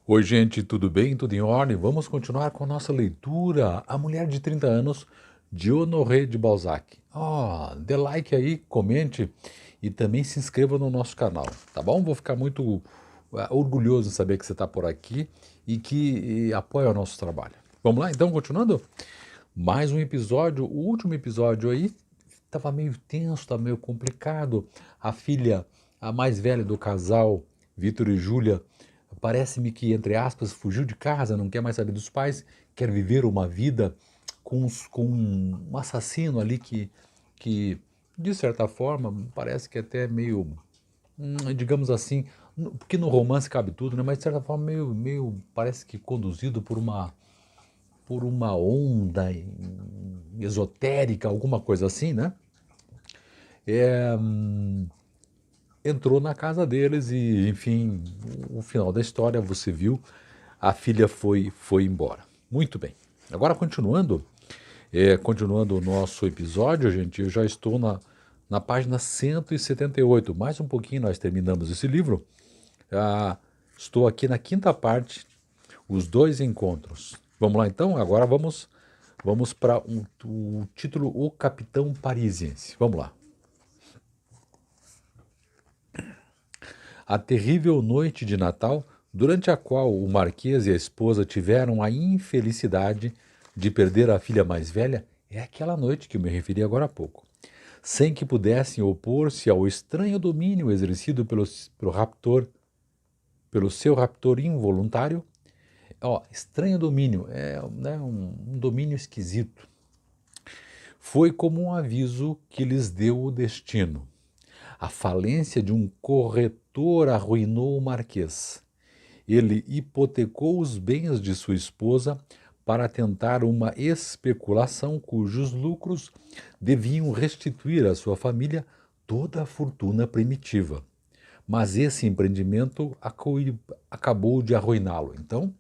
Oi, gente, tudo bem? Tudo em ordem? Vamos continuar com a nossa leitura. A Mulher de 30 Anos, de Honoré de Balzac. Dê like aí, comente e também se inscreva no nosso canal, tá bom? Vou ficar muito orgulhoso em saber que você está por aqui e que apoia o nosso trabalho. Vamos lá, então, continuando? Mais um episódio, o último episódio aí, estava meio tenso, estava meio complicado. A filha, a mais velha do casal, Vitor e Júlia, parece-me que, entre aspas, fugiu de casa, não quer mais saber dos pais, quer viver uma vida com um assassino ali que, de certa forma, parece que até meio, digamos assim, porque no romance cabe tudo, né? Mas de certa forma meio parece que conduzido por uma onda esotérica, alguma coisa assim, né? É, entrou na casa deles e, enfim, o final da história você viu, a filha foi embora. Muito bem. Agora continuando o nosso episódio, gente, eu já estou na página 178. Mais um pouquinho nós terminamos esse livro. Ah, estou aqui na quinta parte, os dois encontros. Vamos lá então? Agora vamos para o título O Capitão Parisiense. Vamos lá. A terrível noite de Natal, durante a qual o Marquês e a esposa tiveram a infelicidade de perder a filha mais velha, é aquela noite que eu me referi agora há pouco. Sem que pudessem opor-se ao estranho domínio exercido pelo seu raptor involuntário. Estranho domínio, é, né, um domínio esquisito. Foi como um aviso que lhes deu o destino. A falência de um corretor arruinou o Marquês. Ele hipotecou os bens de sua esposa para tentar uma especulação cujos lucros deviam restituir à sua família toda a fortuna primitiva. Mas esse empreendimento acabou de arruiná-lo. Então,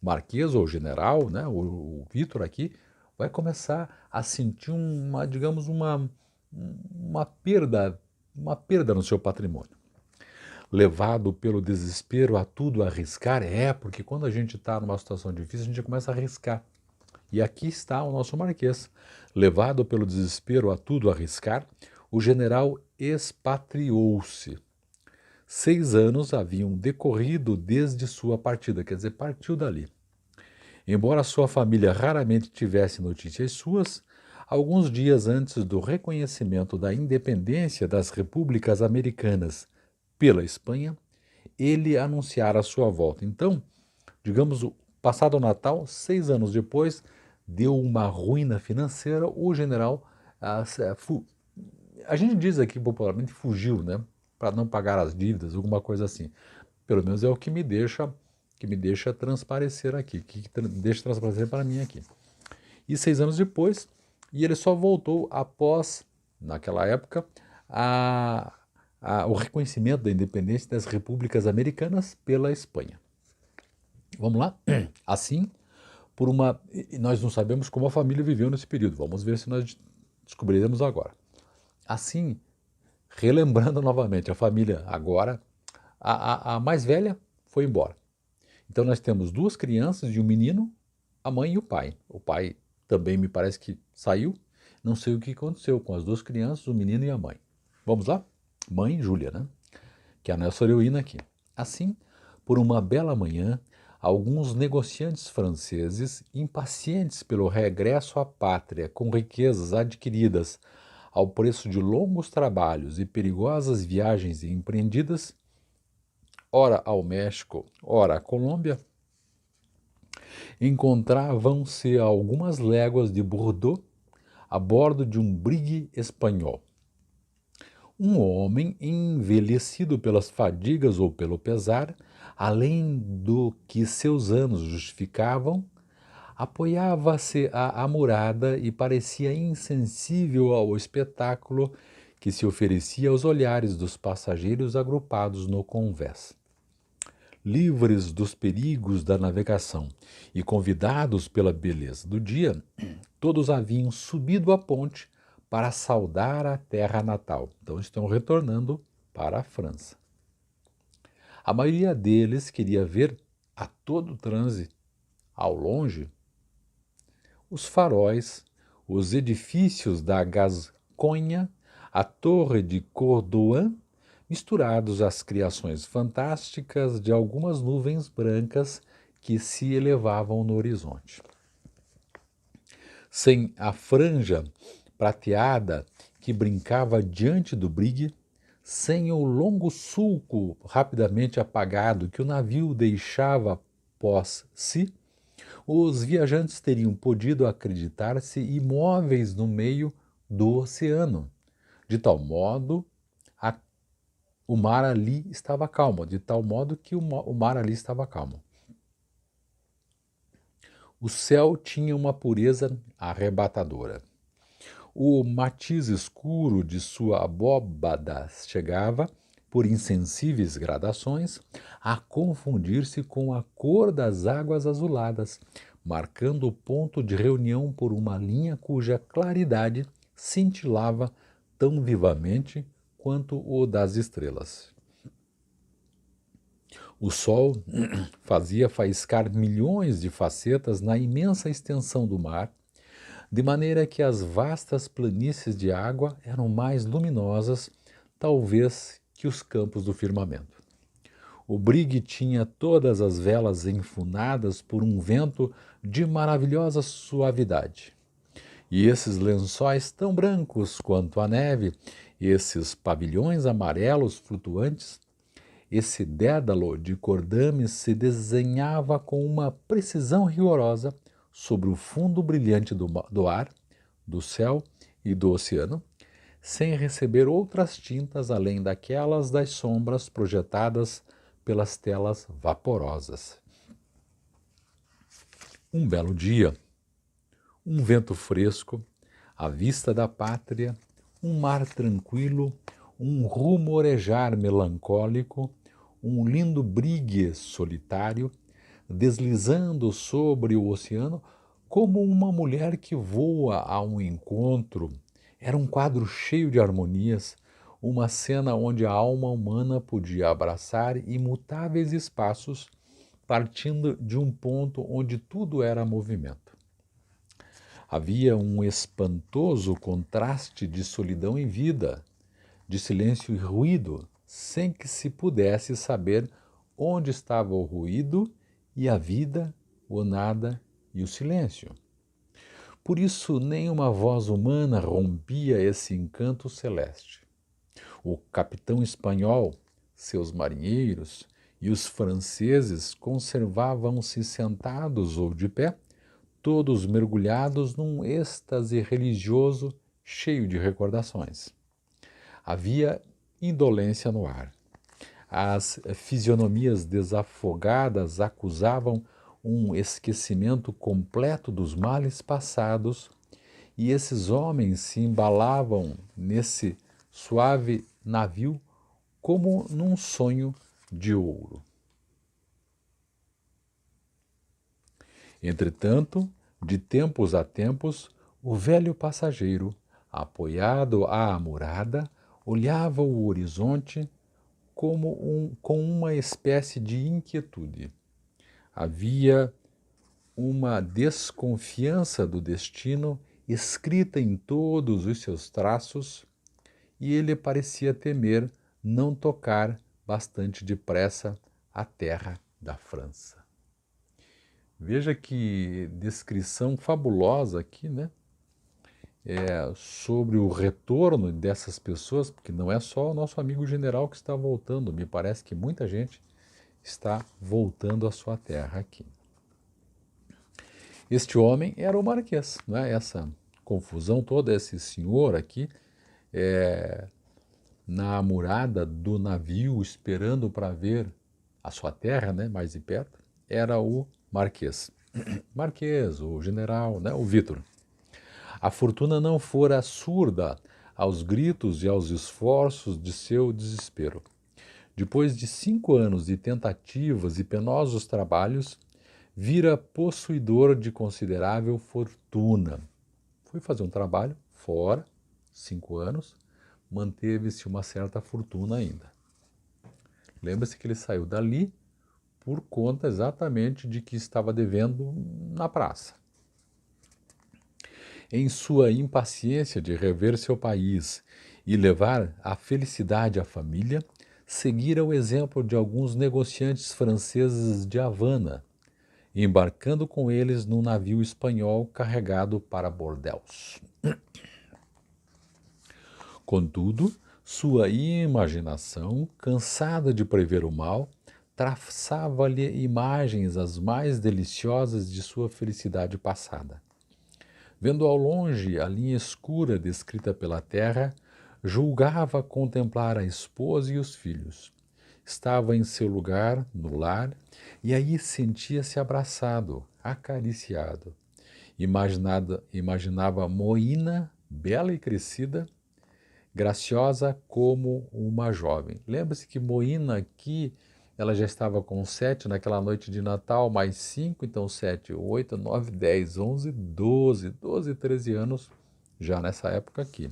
Marquês ou general, né, o Vitor aqui, vai começar a sentir digamos, uma perda, uma perda no seu patrimônio. Levado pelo desespero a tudo arriscar, porque quando a gente está numa situação difícil, a gente começa a arriscar. E aqui está o nosso Marquês. Levado pelo desespero a tudo arriscar, o general expatriou-se. 6 anos haviam decorrido desde sua partida, quer dizer, partiu dali. Embora sua família raramente tivesse notícias suas, alguns dias antes do reconhecimento da independência das repúblicas americanas pela Espanha, ele anunciara a sua volta. Então, digamos, passado o Natal, 6 anos depois, deu uma ruína financeira, o general, a gente diz aqui popularmente, fugiu, né? Para não pagar as dívidas, alguma coisa assim. Pelo menos é o que me deixa transparecer aqui, deixa transparecer para mim aqui. E 6 anos depois, e ele só voltou após, naquela época, o reconhecimento da independência das repúblicas americanas pela Espanha. Vamos lá? Assim, nós não sabemos como a família viveu nesse período. Vamos ver se nós descobriremos agora. Assim, relembrando novamente, a família agora, a mais velha foi embora. Então nós temos duas crianças e um menino, a mãe e o pai. O pai também me parece que saiu. Não sei o que aconteceu com as duas crianças, o menino e a mãe. Vamos lá? Mãe Júlia, né? Que é a nossa heroína aqui. Assim, por uma bela manhã, alguns negociantes franceses, impacientes pelo regresso à pátria com riquezas adquiridas ao preço de longos trabalhos e perigosas viagens empreendidas, ora ao México, ora à Colômbia, encontravam-se a algumas léguas de Bordeaux, a bordo de um brigue espanhol. Um homem envelhecido pelas fadigas ou pelo pesar, além do que seus anos justificavam, apoiava-se à amurada e parecia insensível ao espetáculo que se oferecia aos olhares dos passageiros agrupados no convés. Livres dos perigos da navegação e convidados pela beleza do dia, todos haviam subido a ponte para saudar a terra natal. Então estão retornando para a França. A maioria deles queria ver a todo transe, ao longe, os faróis, os edifícios da Gasconha, a torre de Cordoan, misturados às criações fantásticas de algumas nuvens brancas que se elevavam no horizonte. Sem a franja prateada que brincava diante do brigue, sem o longo sulco rapidamente apagado que o navio deixava pós si, os viajantes teriam podido acreditar-se imóveis no meio do oceano, de tal modo o mar ali estava calmo, de tal modo que o mar ali estava calmo. O céu tinha uma pureza arrebatadora. O matiz escuro de sua abóbada chegava, por insensíveis gradações, a confundir-se com a cor das águas azuladas, marcando o ponto de reunião por uma linha cuja claridade cintilava tão vivamente quanto o das estrelas. O sol fazia faiscar milhões de facetas na imensa extensão do mar, de maneira que as vastas planícies de água eram mais luminosas, talvez, que os campos do firmamento. O brigue tinha todas as velas enfunadas por um vento de maravilhosa suavidade. E esses lençóis tão brancos quanto a neve, esses pavilhões amarelos flutuantes, esse dédalo de cordames se desenhava com uma precisão rigorosa sobre o fundo brilhante do ar, do céu e do oceano, sem receber outras tintas além daquelas das sombras projetadas pelas telas vaporosas. Um belo dia, um vento fresco, a vista da pátria, um mar tranquilo, um rumorejar melancólico, um lindo brigue solitário, deslizando sobre o oceano como uma mulher que voa a um encontro. Era um quadro cheio de harmonias, uma cena onde a alma humana podia abraçar imutáveis espaços, partindo de um ponto onde tudo era movimento. Havia um espantoso contraste de solidão e vida, de silêncio e ruído, sem que se pudesse saber onde estava o ruído e a vida, o nada e o silêncio. Por isso, nenhuma voz humana rompia esse encanto celeste. O capitão espanhol, seus marinheiros e os franceses conservavam-se sentados ou de pé, todos mergulhados num êxtase religioso cheio de recordações. Havia indolência no ar. As fisionomias desafogadas acusavam um esquecimento completo dos males passados, e esses homens se embalavam nesse suave navio como num sonho de ouro. Entretanto, de tempos a tempos, o velho passageiro, apoiado à amurada, olhava o horizonte com uma espécie de inquietude. Havia uma desconfiança do destino escrita em todos os seus traços, e ele parecia temer não tocar bastante depressa a terra da França. Veja que descrição fabulosa aqui, né? Sobre o retorno dessas pessoas, porque não é só o nosso amigo general que está voltando, me parece que muita gente está voltando à sua terra aqui. Este homem era o Marquês, né? Essa confusão toda, esse senhor aqui, na amurada do navio, esperando para ver a sua terra, né, mais de perto, era o Marquês. Marquês, o general, né, o Vitor. A fortuna não fora surda aos gritos e aos esforços de seu desespero. Depois de 5 anos de tentativas e penosos trabalhos, vira possuidor de considerável fortuna. Foi fazer um trabalho fora, 5 anos, manteve-se uma certa fortuna ainda. Lembra-se que ele saiu dali por conta exatamente de que estava devendo na praça. Em sua impaciência de rever seu país e levar a felicidade à família, seguira o exemplo de alguns negociantes franceses de Havana, embarcando com eles num navio espanhol carregado para Bordeaux. Contudo, sua imaginação, cansada de prever o mal, traçava-lhe imagens as mais deliciosas de sua felicidade passada. Vendo ao longe a linha escura descrita pela terra, julgava contemplar a esposa e os filhos. Estava em seu lugar, no lar, e aí sentia-se abraçado, acariciado. Imaginava Moína, bela e crescida, graciosa como uma jovem. Lembre-se que Moína aqui, ela já estava com 7 naquela noite de Natal, mais 5, então 7, 8, 9, 10, 11, 12, 13 anos já nessa época aqui.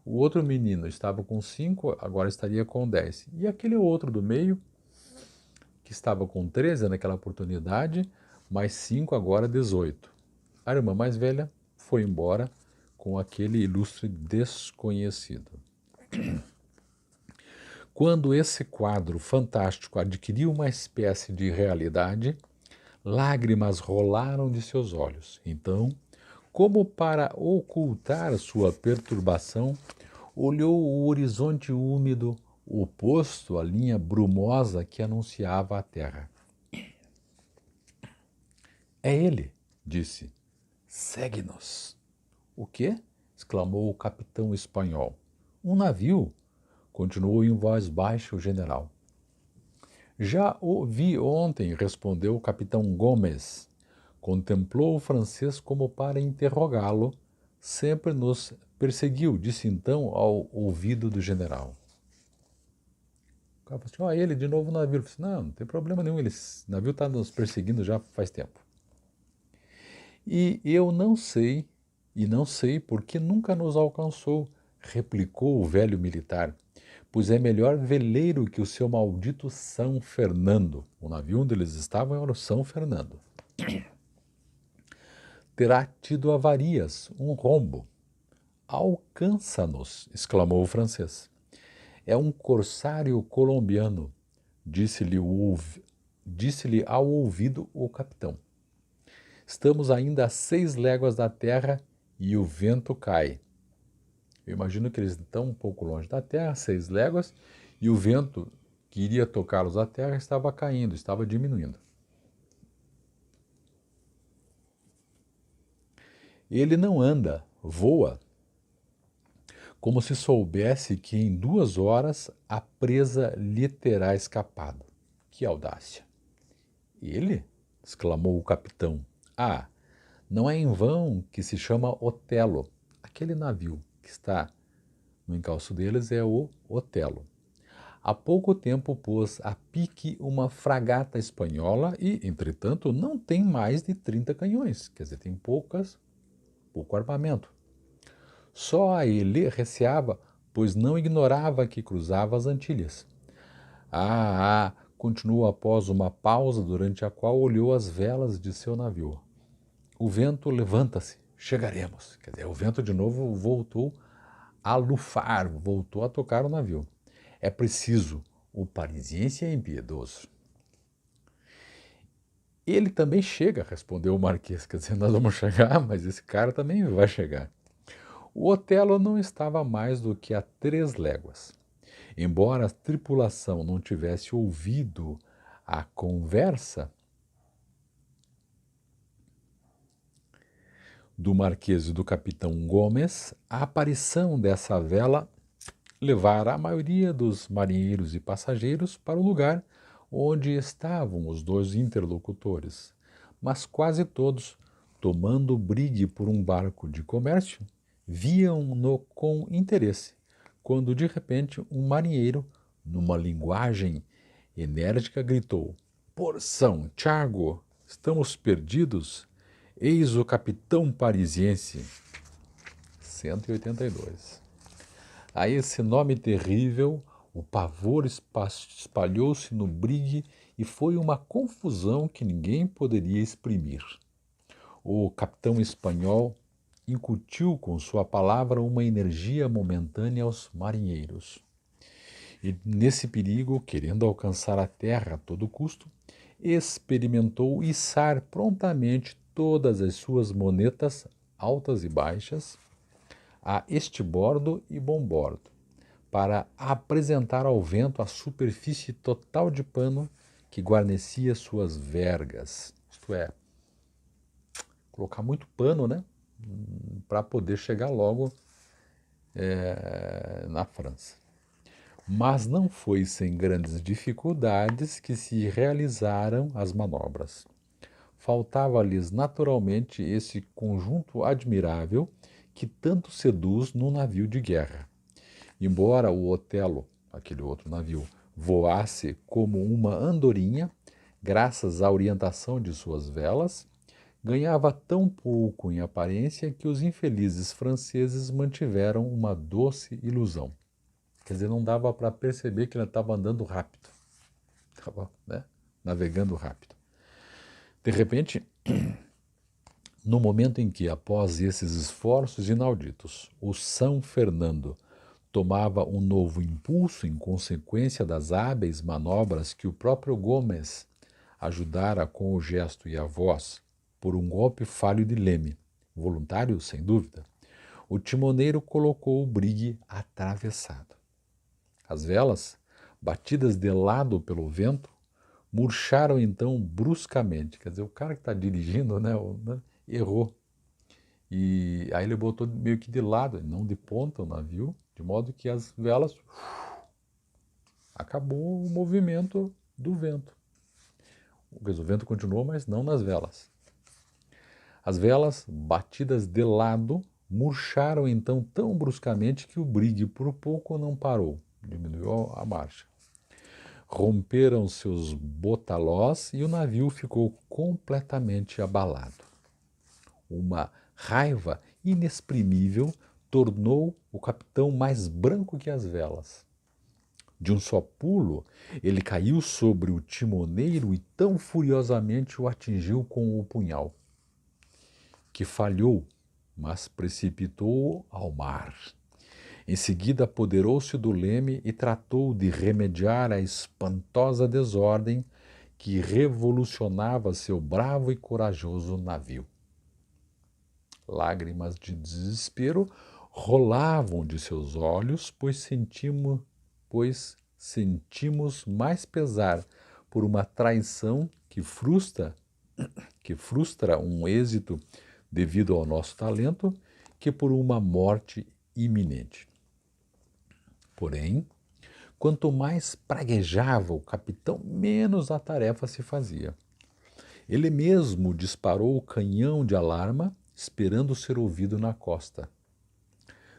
O outro menino estava com 5, agora estaria com 10. E aquele outro do meio, que estava com 13 naquela oportunidade, mais 5, agora 18. A irmã mais velha foi embora com aquele ilustre desconhecido. Quando esse quadro fantástico adquiriu uma espécie de realidade, lágrimas rolaram de seus olhos. Então, como para ocultar sua perturbação, olhou o horizonte úmido oposto à linha brumosa que anunciava a terra. É ele, disse. Segue-nos. O quê? Exclamou o capitão espanhol. Um navio, continuou em voz baixa o general. Já o vi ontem, respondeu o capitão Gomes. Contemplou o francês como para interrogá-lo. Sempre nos perseguiu, disse então ao ouvido do general. O cara falou assim, ele de novo no navio. Eu falei, não tem problema nenhum, o navio está nos perseguindo já faz tempo. E eu não sei porque nunca nos alcançou, replicou o velho militar, pois é melhor veleiro que o seu maldito São Fernando. O navio onde eles estavam era o São Fernando. Terá tido avarias, um rombo. Alcança-nos, exclamou o francês. É um corsário colombiano, disse-lhe ao ouvido o capitão. Estamos ainda a 6 léguas da terra e o vento cai. Eu imagino que eles estão um pouco longe da terra, 6 léguas, e o vento que iria tocá-los à terra estava caindo, estava diminuindo. Ele não anda, voa, como se soubesse que em 2 horas a presa lhe terá escapado. Que audácia! Ele? Exclamou o capitão. Ah, não é em vão que se chama Otelo. Aquele navio que está no encalço deles é o Otelo. Há pouco tempo pôs a pique uma fragata espanhola e, entretanto, não tem mais de 30 canhões. Quer dizer, tem pouco armamento. Só a ele receava, pois não ignorava que cruzava as Antilhas. Continuou após uma pausa durante a qual olhou as velas de seu navio. O vento levanta-se, chegaremos. Quer dizer, o vento de novo voltou a lufar, voltou a tocar o navio. É preciso, o parisiense é impiedoso. Ele também chega, respondeu o marquês. Quer dizer, nós vamos chegar, mas esse cara também vai chegar. O Otelo não estava mais do que a 3 léguas. Embora a tripulação não tivesse ouvido a conversa do marquês e do capitão Gomes, a aparição dessa vela levara a maioria dos marinheiros e passageiros para o lugar onde estavam os 2 interlocutores, mas quase todos, tomando brigue por um barco de comércio, viam-no com interesse, quando de repente um marinheiro, numa linguagem enérgica, gritou: Por São Tiago, estamos perdidos? Eis o capitão parisiense. 182. A esse nome terrível, o pavor espalhou-se no brigue e foi uma confusão que ninguém poderia exprimir. O capitão espanhol incutiu com sua palavra uma energia momentânea aos marinheiros. E nesse perigo, querendo alcançar a terra a todo custo, experimentou içar prontamente todas as suas monetas altas e baixas a estibordo e bombordo, para apresentar ao vento a superfície total de pano que guarnecia suas vergas, isto é, colocar muito pano, né, para poder chegar logo na França. Mas não foi sem grandes dificuldades que se realizaram as manobras. Faltava-lhes naturalmente esse conjunto admirável que tanto seduz num navio de guerra. Embora o Otelo, aquele outro navio, voasse como uma andorinha, graças à orientação de suas velas, ganhava tão pouco em aparência que os infelizes franceses mantiveram uma doce ilusão. Quer dizer, não dava para perceber que ele estava andando rápido, estava, né, navegando rápido. De repente, no momento em que, após esses esforços inauditos, o São Fernando tomava um novo impulso em consequência das hábeis manobras que o próprio Gomes ajudara com o gesto e a voz, por um golpe falho de leme, voluntário sem dúvida, o timoneiro colocou o brigue atravessado. As velas, batidas de lado pelo vento, murcharam então bruscamente. Quer dizer, o cara que está dirigindo, né, errou. E aí ele botou meio que de lado, não de ponta o navio, de modo que as velas... Acabou o movimento do vento. O vento continuou, mas não nas velas. As velas, batidas de lado, murcharam então tão bruscamente que o brigue por pouco não parou, diminuiu a marcha. Romperam seus botalós e o navio ficou completamente abalado. Uma raiva inexprimível tornou o capitão mais branco que as velas. De um só pulo, ele caiu sobre o timoneiro e tão furiosamente o atingiu com o punhal, que falhou, mas precipitou-o ao mar. Em seguida, apoderou-se do leme e tratou de remediar a espantosa desordem que revolucionava seu bravo e corajoso navio. Lágrimas de desespero rolavam de seus olhos, pois sentimos mais pesar por uma traição que frustra um êxito devido ao nosso talento que por uma morte iminente. Porém, quanto mais praguejava o capitão, menos a tarefa se fazia. Ele mesmo disparou o canhão de alarma, esperando ser ouvido na costa.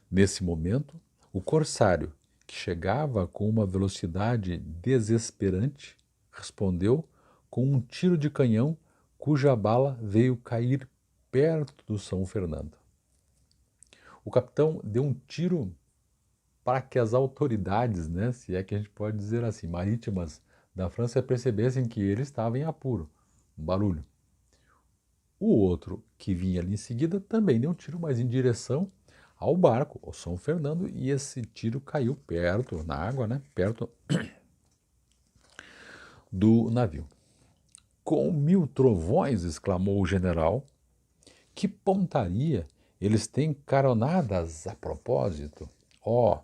Nesse momento, o corsário, que chegava com uma velocidade desesperante, respondeu com um tiro de canhão cuja bala veio cair perto do São Fernando. O capitão deu um tiro para que as autoridades, né, se é que a gente pode dizer assim, marítimas da França percebessem que ele estava em apuro, um barulho. O outro, que vinha ali em seguida, também deu um tiro, mas em direção ao barco, ao São Fernando, e esse tiro caiu perto, na água, né, perto do navio. Com 1000 trovões, exclamou o general, que pontaria! Eles têm caronadas a propósito. Ó,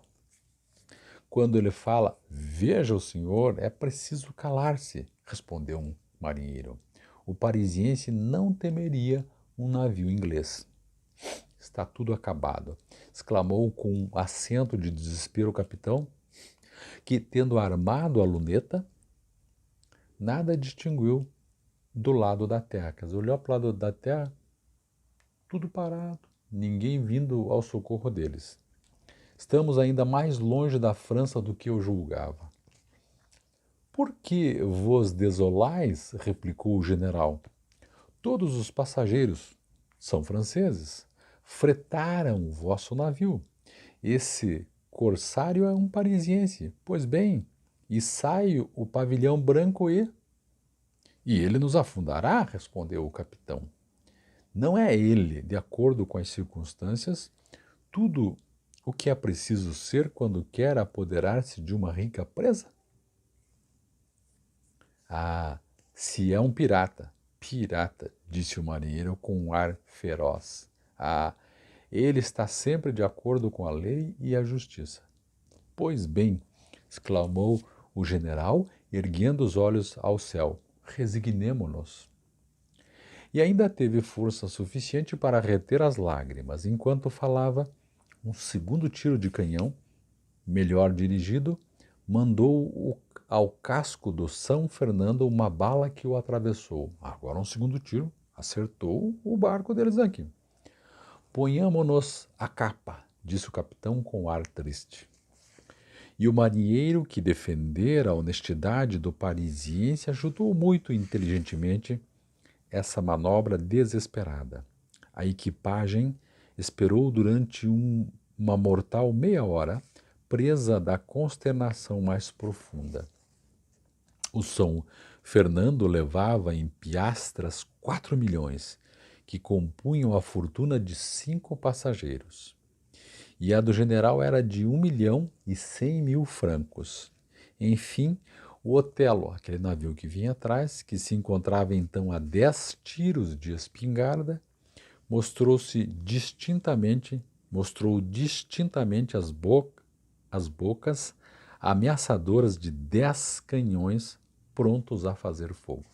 quando ele fala, veja o senhor, é preciso calar-se, respondeu um marinheiro. O parisiense não temeria um navio inglês. Está tudo acabado, exclamou com um acento de desespero o capitão, que, tendo armado a luneta, nada distinguiu do lado da terra. Quer dizer, olhou para o lado da terra, tudo parado, ninguém vindo ao socorro deles. Estamos ainda mais longe da França do que eu julgava. Por que vos desolais? Replicou o general. Todos os passageiros são franceses. Fretaram o vosso navio. Esse corsário é um parisiense. Pois bem, e sai o pavilhão branco e E ele nos afundará, respondeu o capitão. Não é ele, de acordo com as circunstâncias, tudo o que é preciso ser quando quer apoderar-se de uma rica presa? Ah, se é um pirata, pirata, disse o marinheiro com um ar feroz. Ah, ele está sempre de acordo com a lei e a justiça. Pois bem, exclamou o general, erguendo os olhos ao céu, resignemo-nos. E ainda teve força suficiente para reter as lágrimas. Enquanto falava, um segundo tiro de canhão, melhor dirigido, mandou ao casco do São Fernando uma bala que o atravessou. Agora um segundo tiro acertou o barco deles aqui. Ponhamo-nos a capa, disse o capitão com ar triste. E o marinheiro que defendera a honestidade do parisiense ajudou muito inteligentemente essa manobra desesperada. A equipagem esperou durante uma mortal meia hora, presa da consternação mais profunda. O São Fernando levava em piastras 4 milhões, que compunham a fortuna de 5 passageiros. E a do general era de 1.100.000 francos. Enfim, o Otelo, aquele navio que vinha atrás, que se encontrava então a 10 tiros de espingarda, mostrou distintamente as bocas ameaçadoras de 10 canhões prontos a fazer fogo.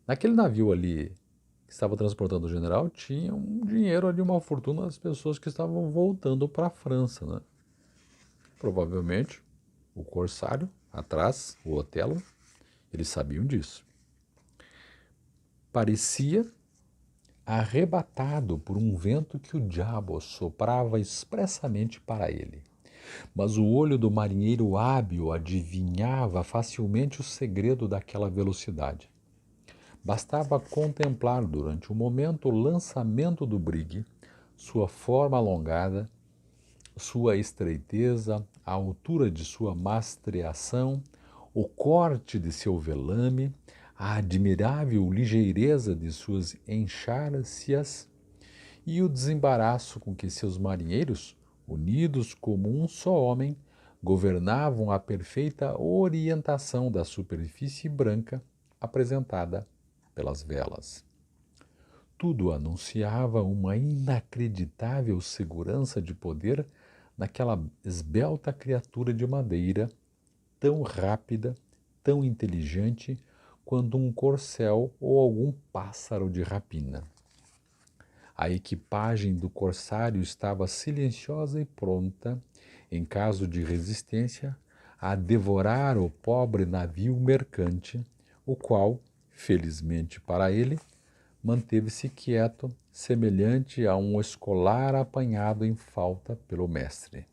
Naquele navio ali que estava transportando o general, tinha um dinheiro ali, uma fortuna das pessoas que estavam voltando para a França, né? Provavelmente o corsário atrás, o Otelo, eles sabiam disso. Parecia arrebatado por um vento que o diabo soprava expressamente para ele. Mas o olho do marinheiro hábil adivinhava facilmente o segredo daquela velocidade. Bastava contemplar durante um momento o lançamento do brigue, sua forma alongada, sua estreiteza, a altura de sua mastreação, o corte de seu velame, a admirável ligeireza de suas enxárcias e o desembaraço com que seus marinheiros, unidos como um só homem, governavam a perfeita orientação da superfície branca apresentada pelas velas. Tudo anunciava uma inacreditável segurança de poder naquela esbelta criatura de madeira, tão rápida, tão inteligente quanto um corcel ou algum pássaro de rapina. A equipagem do corsário estava silenciosa e pronta, em caso de resistência, a devorar o pobre navio mercante, o qual, felizmente para ele, manteve-se quieto, semelhante a um escolar apanhado em falta pelo mestre.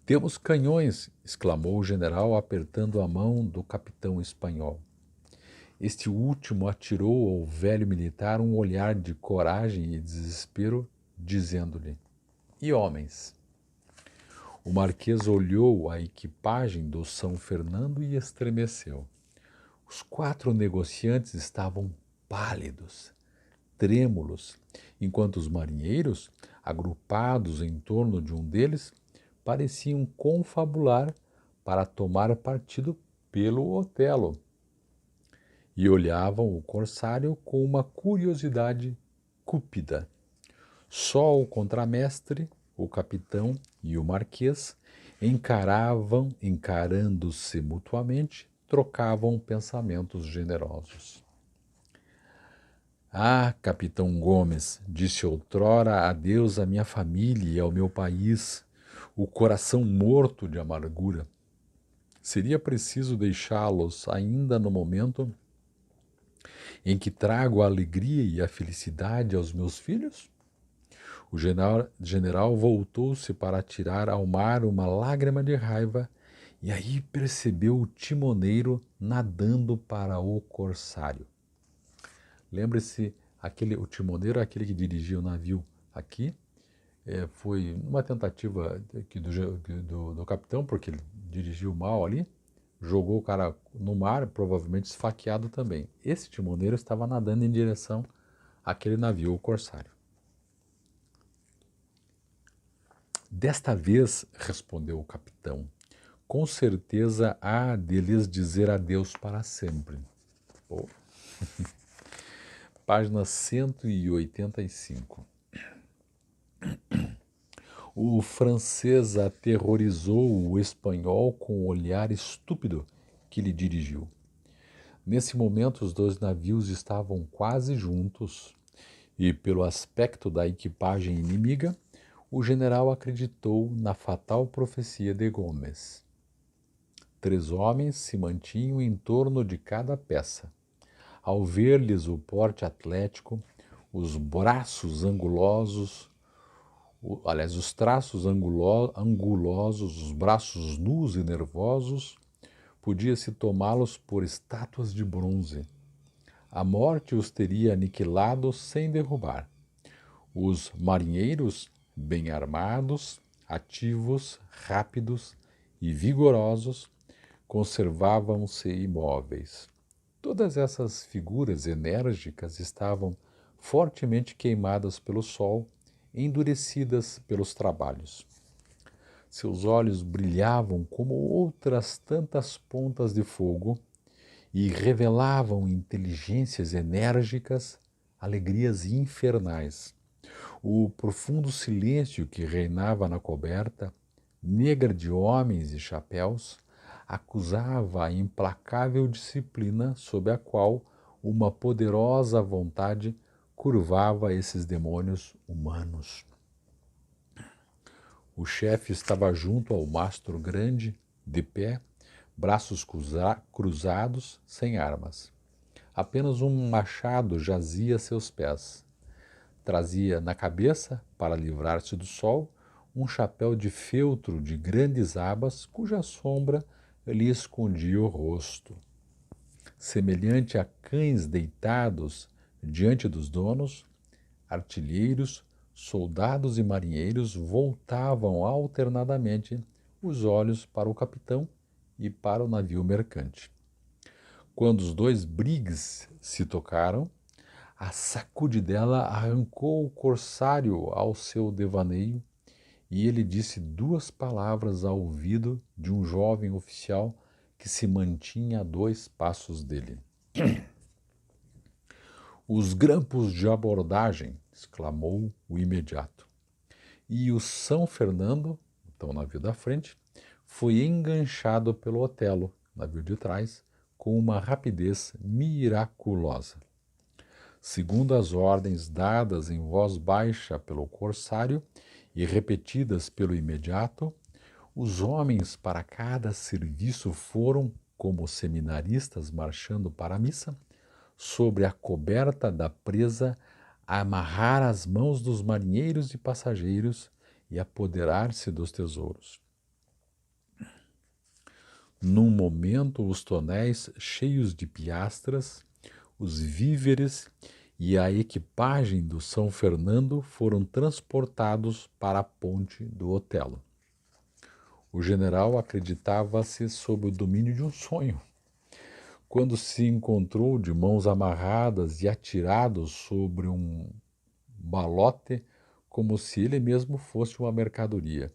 Temos canhões, exclamou o general, apertando a mão do capitão espanhol. Este último atirou ao velho militar um olhar de coragem e desespero, dizendo-lhe: E homens? O marquês olhou a equipagem do São Fernando e estremeceu. Os 4 negociantes estavam pálidos, trêmulos, enquanto os marinheiros, agrupados em torno de um deles, pareciam confabular para tomar partido pelo Otelo e olhavam o corsário com uma curiosidade cúpida. Só o contramestre, o capitão e o marquês encarando-se mutuamente, trocavam pensamentos generosos. Ah, capitão Gomes, disse outrora adeus à minha família e ao meu país, o coração morto de amargura. Seria preciso deixá-los ainda no momento em que trago a alegria e a felicidade aos meus filhos? O general voltou-se para tirar ao mar uma lágrima de raiva e aí percebeu o timoneiro nadando para o corsário. Lembre-se, o timoneiro é aquele que dirigia o navio aqui. Foi uma tentativa aqui do capitão, porque ele dirigiu mal ali, jogou o cara no mar, provavelmente esfaqueado também. Esse timoneiro estava nadando em direção àquele navio, o corsário. Desta vez, respondeu o capitão, com certeza há de lhes dizer adeus para sempre. Pô. Página 185. O francês aterrorizou o espanhol com o olhar estúpido que lhe dirigiu. Nesse momento, os dois navios estavam quase juntos e, pelo aspecto da equipagem inimiga, o general acreditou na fatal profecia de Gomes. 3 homens se mantinham em torno de cada peça. Ao ver-lhes o porte atlético, os braços angulosos, os traços angulosos, os braços nus e nervosos, podia-se tomá-los por estátuas de bronze. A morte os teria aniquilados sem derrubar. Os marinheiros, bem armados, ativos, rápidos e vigorosos, conservavam-se imóveis. Todas essas figuras enérgicas estavam fortemente queimadas pelo sol, endurecidas pelos trabalhos. Seus olhos brilhavam como outras tantas pontas de fogo e revelavam inteligências enérgicas, alegrias infernais. O profundo silêncio que reinava na coberta, negra de homens e chapéus, acusava a implacável disciplina sob a qual uma poderosa vontade curvava esses demônios humanos. O chefe estava junto ao mastro grande, de pé, braços cruzados, sem armas. Apenas um machado jazia a seus pés. Trazia na cabeça, para livrar-se do sol, um chapéu de feltro de grandes abas, cuja sombra lhe escondia o rosto. Semelhante a cães deitados diante dos donos, artilheiros, soldados e marinheiros voltavam alternadamente os olhos para o capitão e para o navio mercante. Quando os 2 brigs se tocaram, a sacudidela arrancou o corsário ao seu devaneio e ele disse 2 palavras ao ouvido de um jovem oficial que se mantinha a 2 passos dele. Os grampos de abordagem, exclamou o imediato. E o São Fernando, então o navio da frente, foi enganchado pelo Otelo, navio de trás, com uma rapidez miraculosa. Segundo as ordens dadas em voz baixa pelo corsário e repetidas pelo imediato, os homens para cada serviço foram, como seminaristas marchando para a missa, sobre a coberta da presa, a amarrar as mãos dos marinheiros e passageiros e apoderar-se dos tesouros. Num momento, os tonéis cheios de piastras, os víveres e a equipagem do São Fernando foram transportados para a ponte do Otelo. O general acreditava-se sob o domínio de um sonho, quando se encontrou de mãos amarradas e atirado sobre um balote como se ele mesmo fosse uma mercadoria.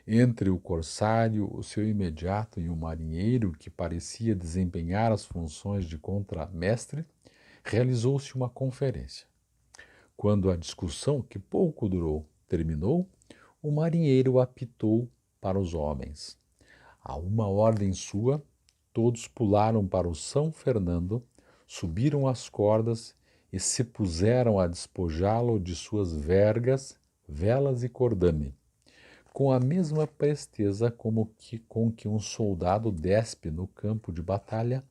Entre o corsário, o seu imediato e o marinheiro, que parecia desempenhar as funções de contramestre, realizou-se uma conferência. Quando a discussão, que pouco durou, terminou, o marinheiro apitou para os homens. A uma ordem sua, todos pularam para o São Fernando, subiram as cordas e se puseram a despojá-lo de suas vergas, velas e cordame, com a mesma presteza com que um soldado despe no campo de batalha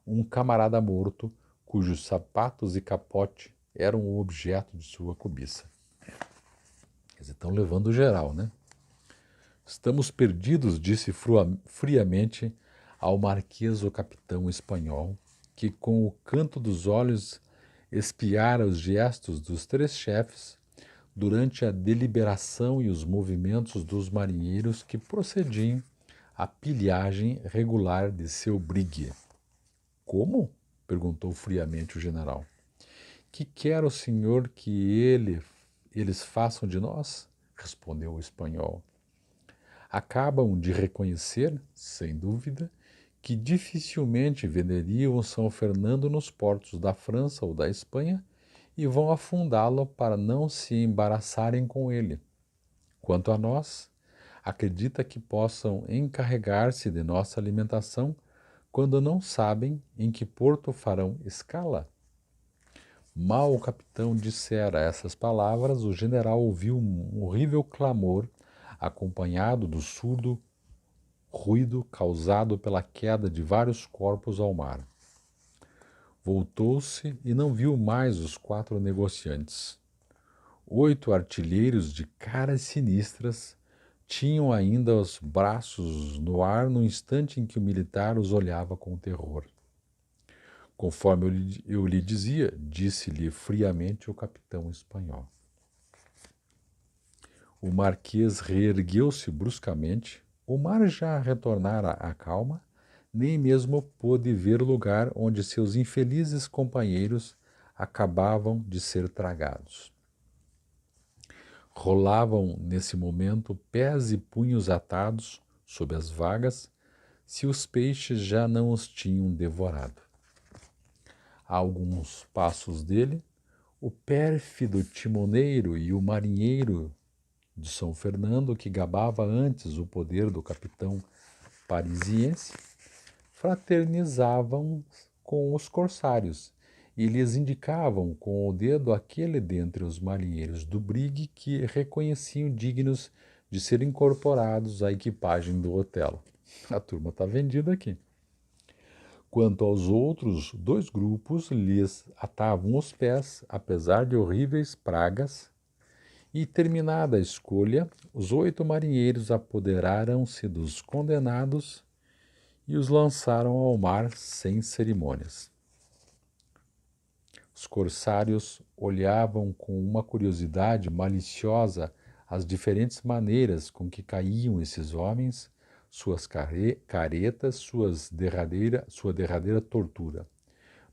um camarada morto, cujos sapatos e capote eram o objeto de sua cobiça. Eles estão levando geral, né? Estamos perdidos, disse friamente ao marquês o capitão espanhol, que com o canto dos olhos espiara os gestos dos 3 chefes durante a deliberação e os movimentos dos marinheiros que procediam a pilhagem regular de seu brigue. Como? Perguntou friamente o general. Que quer o senhor que eles façam de nós? Respondeu o espanhol. Acabam de reconhecer, sem dúvida, que dificilmente venderiam São Fernando nos portos da França ou da Espanha e vão afundá-lo para não se embaraçarem com ele. Quanto a nós, acredita que possam encarregar-se de nossa alimentação quando não sabem em que porto farão escala? Mal o capitão dissera essas palavras, o general ouviu um horrível clamor, acompanhado do surdo ruído causado pela queda de vários corpos ao mar. Voltou-se e não viu mais os 4 negociantes. 8 artilheiros de caras sinistras tinham ainda os braços no ar no instante em que o militar os olhava com terror. Conforme eu lhe dizia, disse-lhe friamente o capitão espanhol. O marquês reergueu-se bruscamente. O mar já retornara à calma, nem mesmo pôde ver o lugar onde seus infelizes companheiros acabavam de ser tragados. Rolavam nesse momento pés e punhos atados sob as vagas, se os peixes já não os tinham devorado. A alguns passos dele, o pérfido timoneiro e o marinheiro de São Fernando, que gabava antes o poder do capitão parisiense, fraternizavam com os corsários e lhes indicavam com o dedo aquele dentre os marinheiros do brigue que reconheciam dignos de ser incorporados à equipagem do Otelo. A turma está vendida aqui. Quanto aos outros 2 grupos, lhes atavam os pés, apesar de horríveis pragas, e, terminada a escolha, os 8 marinheiros apoderaram-se dos condenados e os lançaram ao mar sem cerimônias. Os corsários olhavam com uma curiosidade maliciosa as diferentes maneiras com que caíam esses homens, suas caretas, sua derradeira tortura.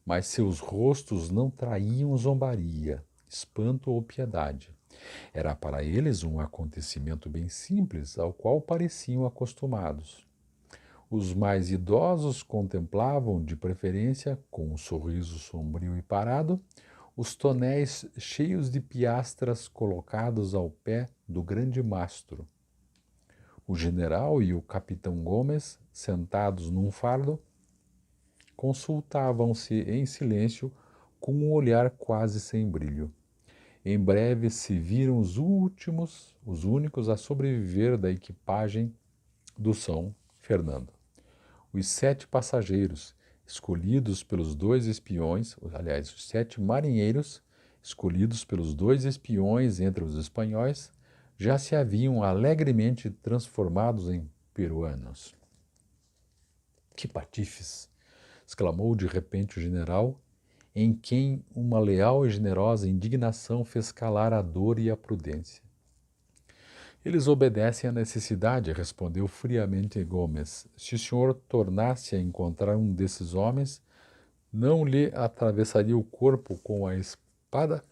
Mas seus rostos não traíam zombaria, espanto ou piedade. Era para eles um acontecimento bem simples, ao qual pareciam acostumados. Os mais idosos contemplavam, de preferência, com um sorriso sombrio e parado, os tonéis cheios de piastras colocados ao pé do grande mastro. O general e o capitão Gomes, sentados num fardo, consultavam-se em silêncio com um olhar quase sem brilho. Em breve se viram os únicos a sobreviver da equipagem do São Fernando. Os 7 passageiros, escolhidos pelos 2 espiões, aliás, os 7 marinheiros, escolhidos pelos 2 espiões entre os espanhóis, já se haviam alegremente transformados em peruanos. Que patifes! Exclamou de repente o general, em quem uma leal e generosa indignação fez calar a dor e a prudência. Eles obedecem à necessidade, respondeu friamente Gomes. Se o senhor tornasse a encontrar um desses homens, não lhe atravessaria o corpo com a espada?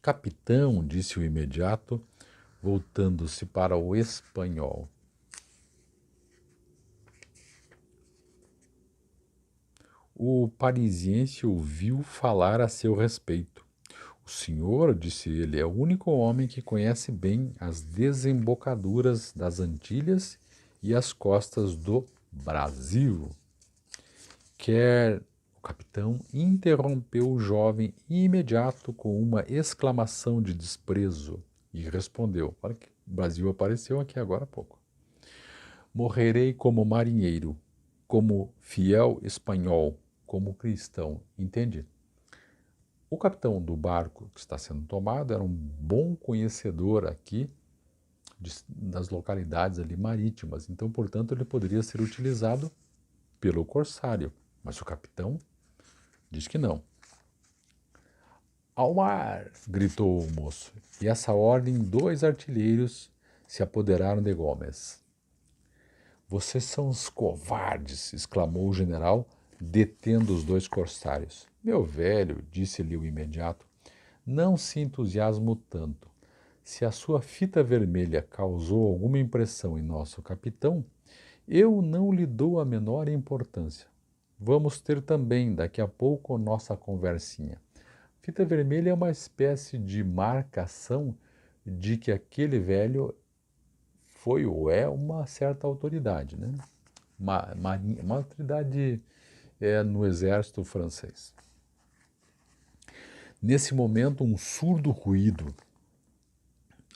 Capitão, disse o imediato, voltando-se para o espanhol. O parisiense ouviu falar a seu respeito. O senhor, disse ele, é o único homem que conhece bem as desembocaduras das Antilhas e as costas do Brasil. O capitão interrompeu o jovem imediato com uma exclamação de desprezo e respondeu, olha que o Brasil apareceu aqui agora há pouco. Morrerei como marinheiro, como fiel espanhol, como cristão, entende? O capitão do barco que está sendo tomado era um bom conhecedor aqui das localidades ali marítimas, então, portanto, ele poderia ser utilizado pelo corsário, mas o capitão diz que não. Ao mar! Gritou o moço, e essa ordem 2 artilheiros se apoderaram de Gomes. Vocês são os covardes, exclamou o general, detendo os dois corsários. Meu velho, disse-lhe o imediato, não se entusiasmo tanto. Se a sua fita vermelha causou alguma impressão em nosso capitão, eu não lhe dou a menor importância. Vamos ter também, daqui a pouco, nossa conversinha. Fita vermelha é uma espécie de marcação de que aquele velho foi ou é uma certa autoridade, né? Uma autoridade no exército francês. Nesse momento, um surdo ruído,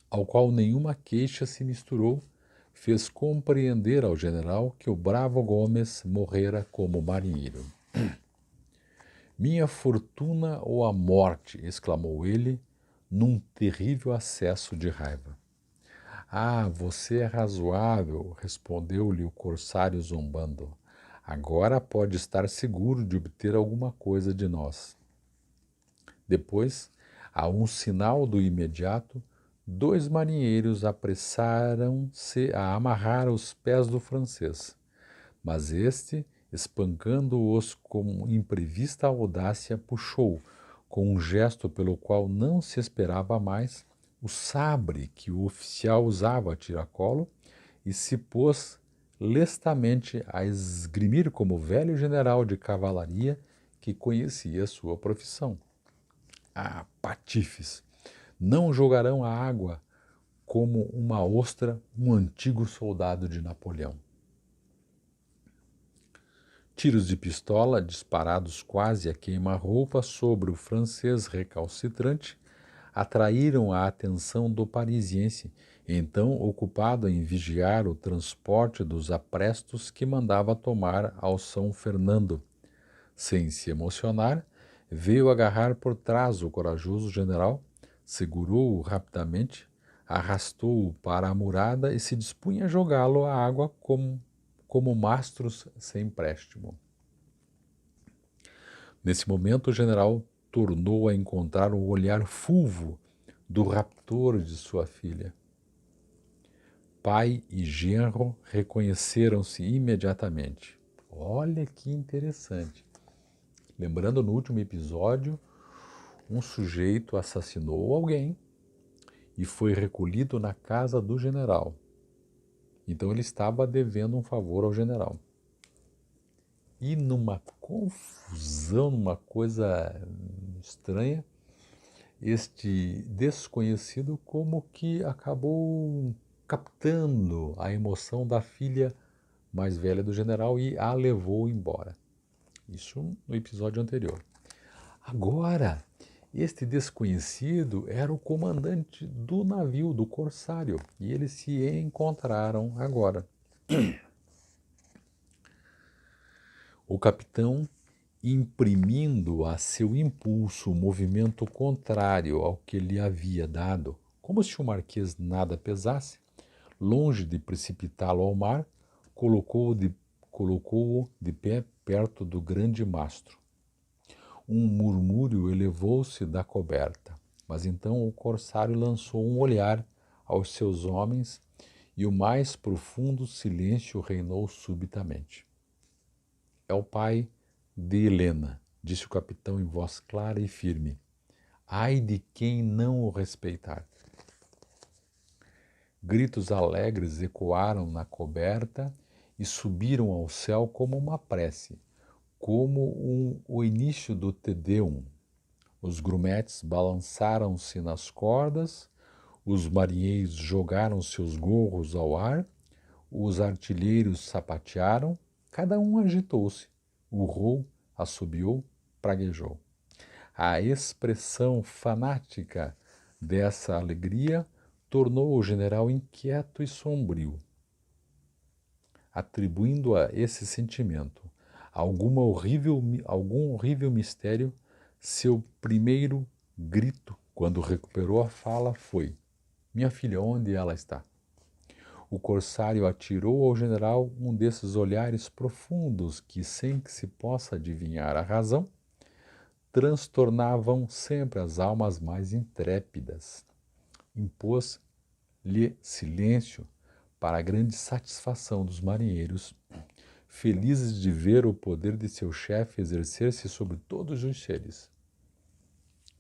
ao qual nenhuma queixa se misturou, fez compreender ao general que o bravo Gomes morrera como marinheiro. Minha fortuna ou a morte, exclamou ele, num terrível acesso de raiva. Ah, você é razoável, respondeu-lhe o corsário zombando. Agora pode estar seguro de obter alguma coisa de nós. Depois, a um sinal do imediato, dois marinheiros apressaram-se a amarrar os pés do francês. Mas este, espancando-os com imprevista audácia, puxou, com um gesto pelo qual não se esperava mais, o sabre que o oficial usava a tiracolo e se pôs lestamente a esgrimir como velho general de cavalaria que conhecia sua profissão. Ah, patifes! Não jogarão a água como uma ostra um antigo soldado de Napoleão. Tiros de pistola, disparados quase a queima-roupa sobre o francês recalcitrante, atraíram a atenção do parisiense, então ocupado em vigiar o transporte dos aprestos que mandava tomar ao São Fernando. Sem se emocionar, veio agarrar por trás o corajoso general, segurou-o rapidamente, arrastou-o para a murada e se dispunha a jogá-lo à água como mastros sem préstimo. Nesse momento, o general tornou a encontrar o olhar fulvo do raptor de sua filha. Pai e genro reconheceram-se imediatamente. Olha que interessante. Lembrando, no último episódio, um sujeito assassinou alguém e foi recolhido na casa do general. Então ele estava devendo um favor ao general. E numa confusão, numa coisa estranha, este desconhecido como que acabou captando a emoção da filha mais velha do general e a levou embora. Isso no episódio anterior. Agora, este desconhecido era o comandante do navio, do corsário, e eles se encontraram agora. O capitão, imprimindo a seu impulso o movimento contrário ao que lhe havia dado, como se o marquês nada pesasse, longe de precipitá-lo ao mar, colocou-o de pé perto do grande mastro. Um murmúrio elevou-se da coberta, mas então o corsário lançou um olhar aos seus homens e o mais profundo silêncio reinou subitamente. É o pai de Helena, disse o capitão em voz clara e firme. Ai de quem não o respeitar. Gritos alegres ecoaram na coberta e subiram ao céu como uma prece, como o início do Te Deum. Os grumetes balançaram-se nas cordas, os marinheiros jogaram seus gorros ao ar, os artilheiros sapatearam, cada um agitou-se, urrou, assobiou, praguejou. A expressão fanática dessa alegria tornou o general inquieto e sombrio, atribuindo a esse sentimento algum horrível mistério. Seu primeiro grito, quando recuperou a fala, foi: minha filha, onde ela está? O corsário atirou ao general um desses olhares profundos que, sem que se possa adivinhar a razão, transtornavam sempre as almas mais intrépidas. Impôs-lhe silêncio para a grande satisfação dos marinheiros, felizes de ver o poder de seu chefe exercer-se sobre todos os seres.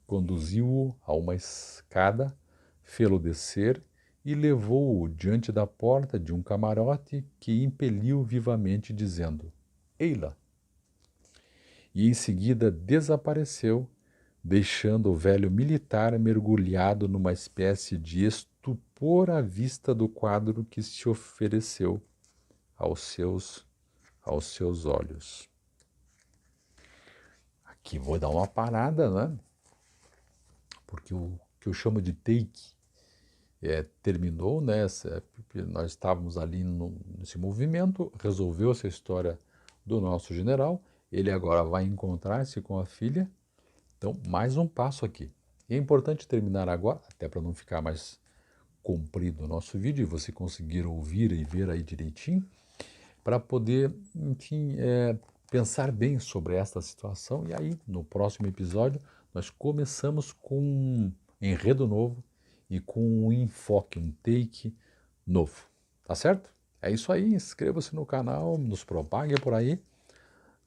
Conduziu-o a uma escada, fê-lo descer e levou-o diante da porta de um camarote que impeliu vivamente, dizendo: Ei-la! E em seguida desapareceu, deixando o velho militar mergulhado numa espécie de estupor à vista do quadro que se ofereceu aos seus olhos. Aqui vou dar uma parada, né? Porque o que eu chamo de take terminou, né? Nós estávamos ali nesse movimento, resolveu essa história do nosso general, ele agora vai encontrar-se com a filha, então mais um passo aqui. E é importante terminar agora, até para não ficar mais comprido o nosso vídeo e você conseguir ouvir e ver aí direitinho, para poder, enfim, pensar bem sobre esta situação. E aí, no próximo episódio, nós começamos com um enredo novo e com um enfoque, um take novo. Tá certo? É isso aí. Inscreva-se no canal, nos propague por aí,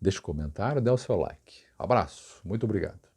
deixe um comentário, dê o seu like. Abraço. Muito obrigado.